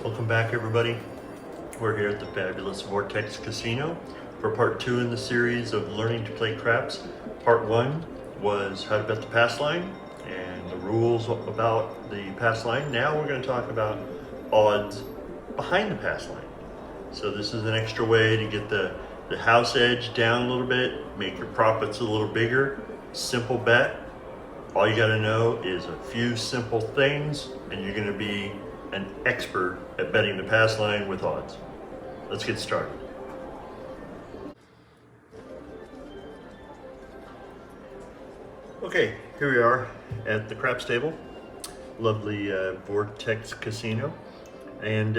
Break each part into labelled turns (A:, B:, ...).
A: Welcome back, everybody. We're here at the fabulous Vortex Casino for part 2 in the series of learning to play craps. Part 1 was how to bet the pass line and the rules about the pass line. Now we're going to talk about odds behind the pass line. So this is an extra way to get the house edge down a little bit, make your profits a little bigger. Simple bet. All you got to know is a few simple things and you're going to be an expert at betting the pass line with odds. Let's get started. Okay, here we are at the craps table. Lovely Vortex Casino. And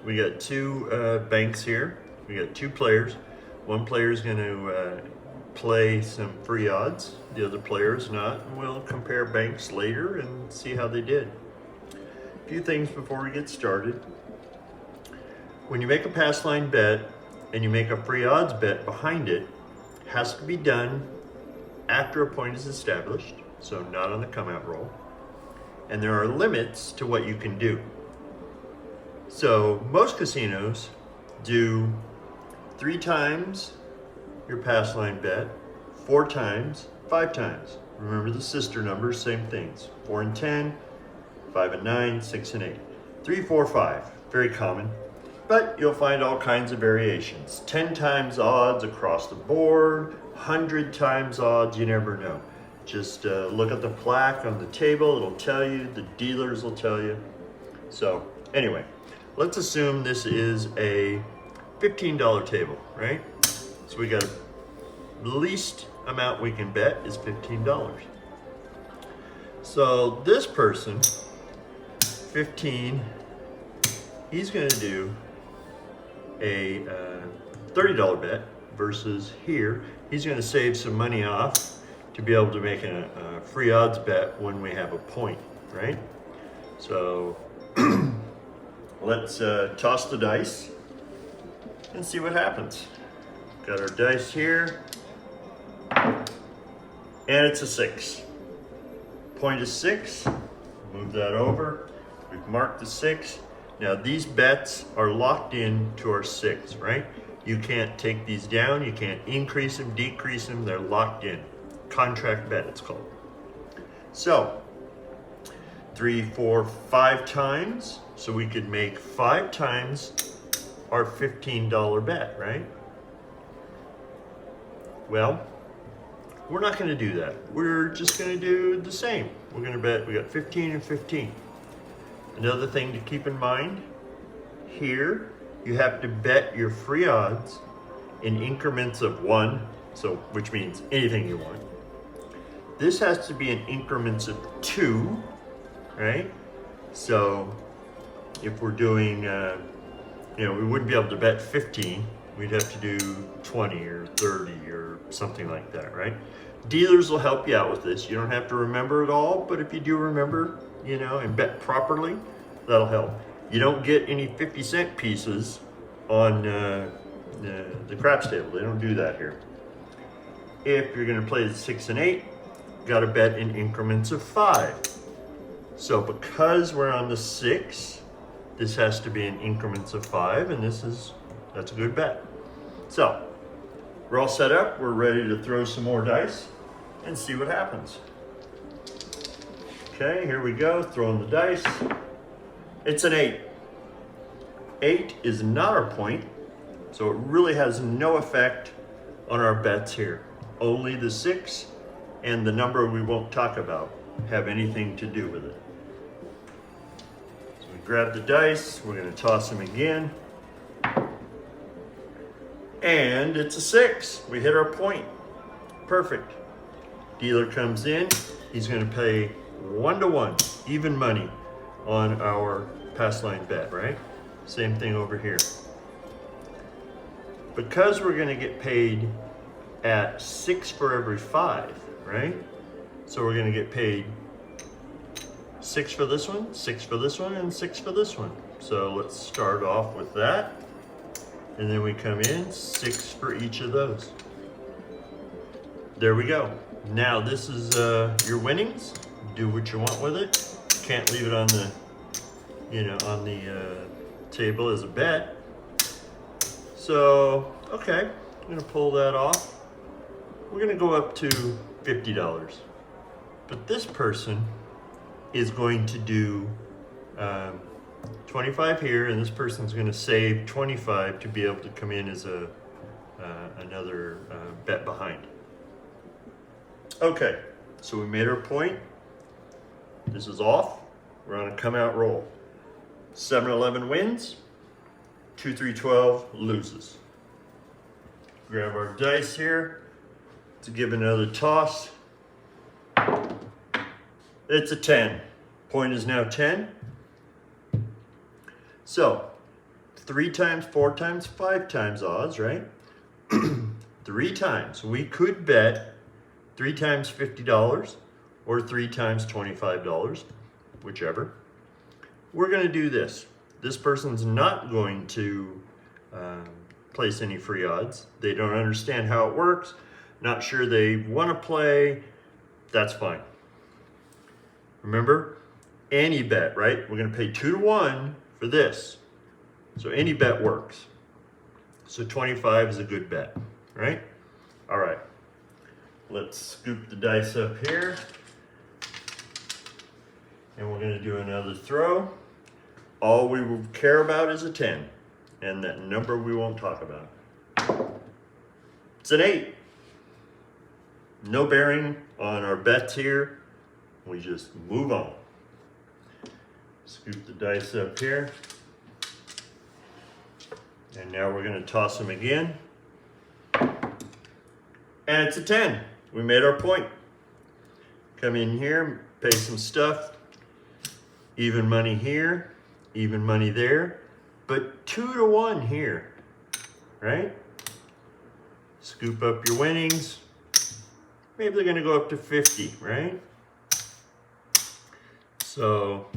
A: we got two banks here. We got two players. One player is going to play some free odds. The other player is not. And we'll compare banks later and see how they did. A few things before we get started. When you make a pass line bet and you make a free odds bet behind it, has to be done after a point is established, so not on the come out roll. And there are limits to what you can do. So most casinos do 3 times your pass line bet, 4 times, 5 times. Remember the sister numbers, same things. 4 and 10, 5 and 9, 6 and 8. 3, 4, 5, very common. But you'll find all kinds of variations. 10 times odds across the board, 100 times odds, you never know. Just look at the plaque on the table, it'll tell you, the dealers will tell you. So anyway, let's assume this is a $15 table, right? So we got the least amount we can bet is $15. So this person, 15, he's gonna do a $30 bet versus here, he's gonna save some money off to be able to make a free odds bet when we have a point, right? So let's toss the dice and see what happens. Got our dice here, and it's a 6. Point is 6, move that over, we've marked the 6. Now these bets are locked in to our 6, right? You can't take these down, you can't increase them, decrease them, they're locked in. Contract bet, it's called. So, 3, 4, 5 times, so we could make 5 times our $15 bet, right? Well, we're not gonna do that. We're just gonna do the same. We're gonna bet, we got 15 and 15. Another thing to keep in mind, here you have to bet your free odds in increments of 1, so which means anything you want. This has to be in increments of 2, right? So if we're doing, we wouldn't be able to bet 15. We'd have to do 20 or 30 or something like that, right? Dealers will help you out with this. You don't have to remember it all, but if you do remember, and bet properly, that'll help. You don't get any 50-cent pieces on the craps table. They don't do that here. If you're gonna play the 6 and 8, you gotta bet in increments of 5. So because we're on the 6, this has to be in increments of 5, and that's a good bet. So we're all set up. We're ready to throw some more dice and see what happens. Okay, here we go, throwing the dice. It's an 8. 8 is not our point, so it really has no effect on our bets here. Only the 6 and the number we won't talk about have anything to do with it. So we grab the dice, we're gonna toss them again. And it's a 6. We hit our point. Perfect. Dealer comes in, he's gonna pay 1-to-1, even money on our pass line bet, right? Same thing over here. Because we're gonna get paid at 6 for every 5, right? So we're gonna get paid 6 for this one, 6 for this one, and 6 for this one. So let's start off with that. And then we come in, 6 for each of those. There we go. Now this is your winnings. Do what you want with it. Can't leave it on the, table as a bet. So, okay, I'm gonna pull that off. We're gonna go up to $50. But this person is going to do 25 here, and this person's gonna save 25 to be able to come in as a another bet behind. Okay, so we made our point. This is off. We're on a come out roll. 7-11 wins, 2-3-12 loses. Grab our dice here to give another toss. It's a 10. Point is now 10. So 3 times, 4 times, 5 times odds, right? 3 times. We could bet 3 times $50 or 3 times $25, whichever. We're going to do this. This person's not going to place any free odds. They don't understand how it works. Not sure they want to play. That's fine. Remember, any bet, right? We're going to pay 2 to 1 for this. So any bet works. So 25 is a good bet, right? All right. Let's scoop the dice up here. And we're going to do another throw. All we will care about is a 10. And that number we won't talk about. It's an 8. No bearing on our bets here. We just move on. Scoop the dice up here. And now we're going to toss them again. And it's a 10. We made our point. Come in here, pay some stuff. Even money here, even money there. But 2 to 1 here, right? Scoop up your winnings. Maybe they're going to go up to 50, right? So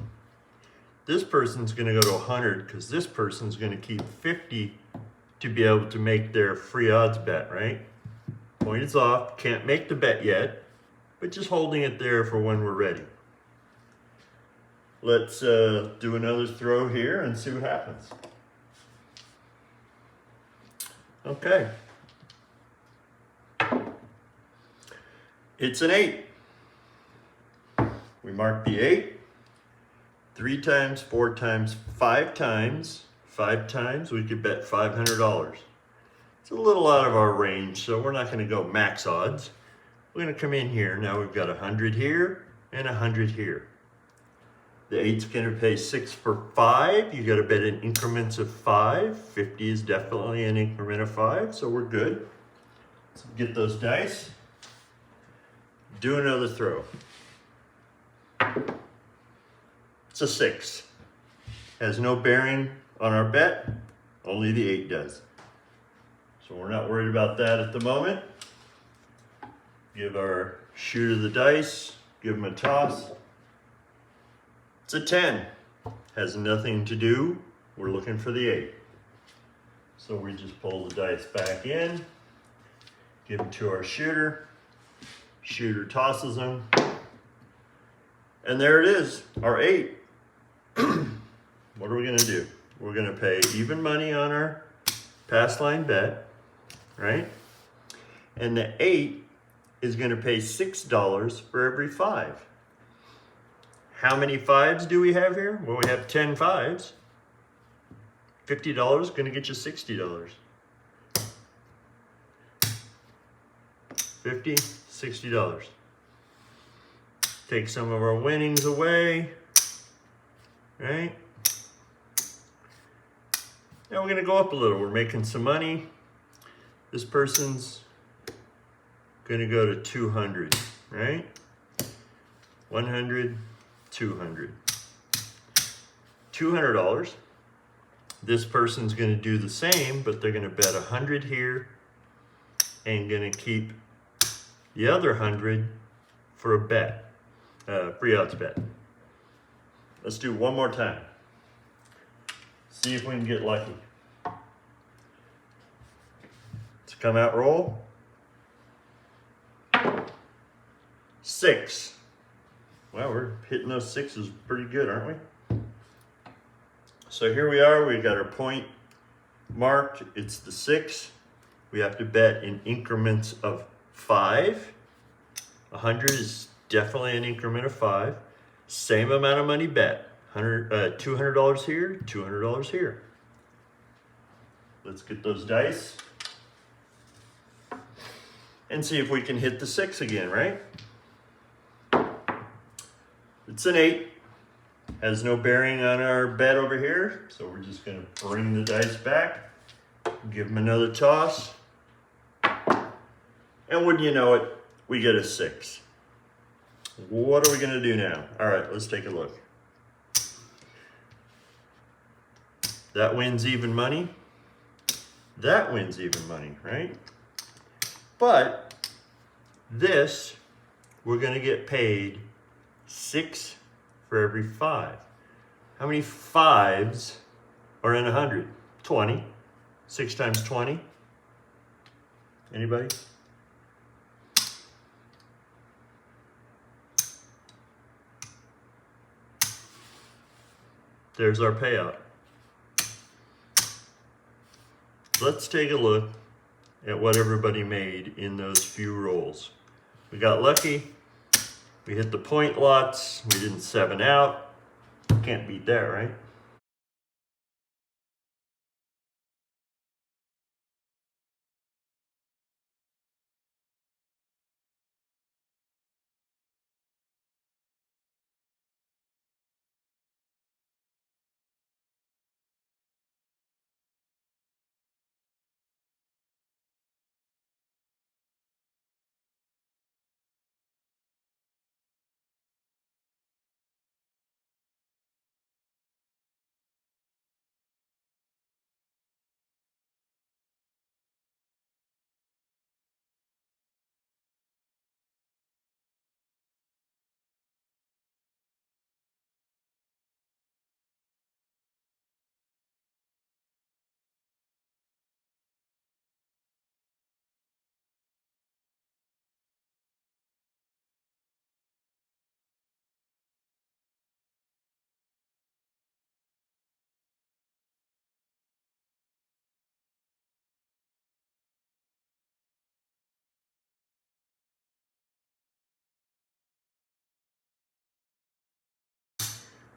A: this person's going to go to 100 because this person's going to keep 50 to be able to make their free odds bet, right? Point is off. Can't make the bet yet, but just holding it there for when we're ready. Let's do another throw here and see what happens. Okay. It's an 8. We mark the 8. 3 times, 4 times, 5 times. 5 times, we could bet $500. It's a little out of our range, so we're not going to go max odds. We're going to come in here. Now we've got 100 here and 100 here. The 8's going to pay 6 for 5. You got to bet in increments of 5. 50 is definitely an increment of 5, so we're good. Let's get those dice. Do another throw. It's a 6. Has no bearing on our bet. Only the 8 does. So we're not worried about that at the moment. Give our shooter the dice. Give him a toss. It's a 10. Has nothing to do. We're looking for the 8. So we just pull the dice back in. Give them to our shooter. Shooter tosses them. And there it is, our 8. What are we going to do? We're going to pay even money on our pass line bet, right? And the 8 is going to pay $6 for every 5. How many 5s do we have here? Well, we have 10 5s. $50 is going to get you $60. 50, $60. Take some of our winnings away, right? Now we're going to go up a little. We're making some money. This person's going to go to 200, right? 100, 200. $200. This person's going to do the same, but they're going to bet 100 here and going to keep the other 100 for a bet, free odds bet. Let's do one more time. See if we can get lucky. Let's come out roll. 6. Well, we're hitting those 6s pretty good, aren't we? So here we are, we got our point marked. It's the 6. We have to bet in increments of 5. 100 is definitely an increment of 5. Same amount of money bet. $200 here, $200 here. Let's get those dice and see if we can hit the 6 again, right? It's an 8. Has no bearing on our bet over here, so we're just going to bring the dice back, give them another toss, and wouldn't you know it, we get a 6. What are we going to do now? All right, let's take a look. That wins even money. That wins even money, right? But this, we're going to get paid 6 for every 5. How many 5s are in 100? 20. 6 times 20. Anybody? There's our payout. Let's take a look at what everybody made in those few rolls. We got lucky. We hit the point lots. We didn't 7 out. Can't beat that, right?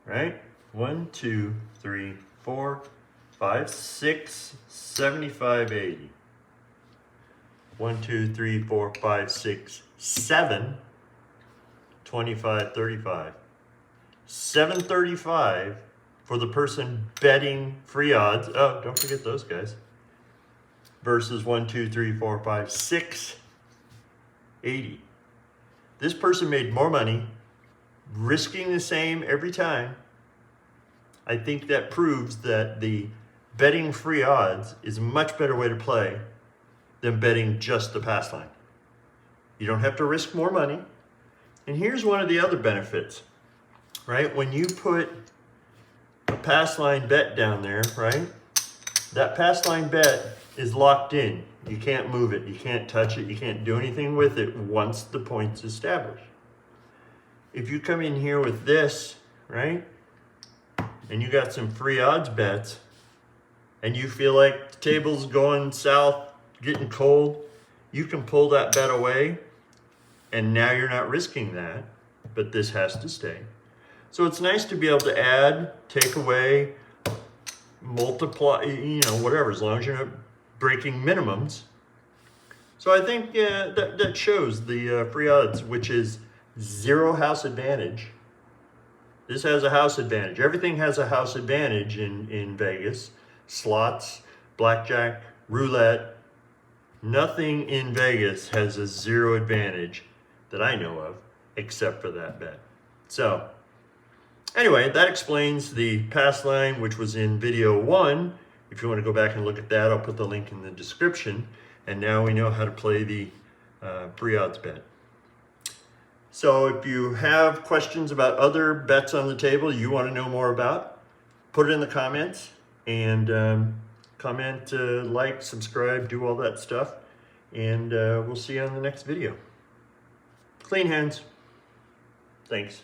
A: Right? 1, 2, 3, 4, 5, 6, 75, 80. 1, 2, 3, 4, 5, 6, 7, 25, 35. 735 for the person betting free odds. Oh, don't forget those guys. Versus 1, 2, 3, 4, 5, 6, 80. This person made more money, risking the same every time. I think that proves that the betting free odds is a much better way to play than betting just the pass line. You don't have to risk more money. And here's one of the other benefits, right? When you put a pass line bet down there, right? That pass line bet is locked in. You can't move it. You can't touch it. You can't do anything with it once the point's established. If you come in here with this, right? And you got some free odds bets, and you feel like the table's going south, getting cold, you can pull that bet away, and now you're not risking that, but this has to stay. So it's nice to be able to add, take away, multiply, whatever, as long as you're not breaking minimums. So I think that shows the free odds, which is 0 house advantage. This has a house advantage. Everything has a house advantage in Vegas. Slots, blackjack, roulette. Nothing in Vegas has a 0 advantage that I know of, except for that bet. So anyway, that explains the pass line, which was in video 1. If you want to go back and look at that, I'll put the link in the description. And now we know how to play the free odds bet. So if you have questions about other bets on the table you want to know more about, put it in the comments, and comment, like, subscribe, do all that stuff. And we'll see you on the next video. Clean hands. Thanks.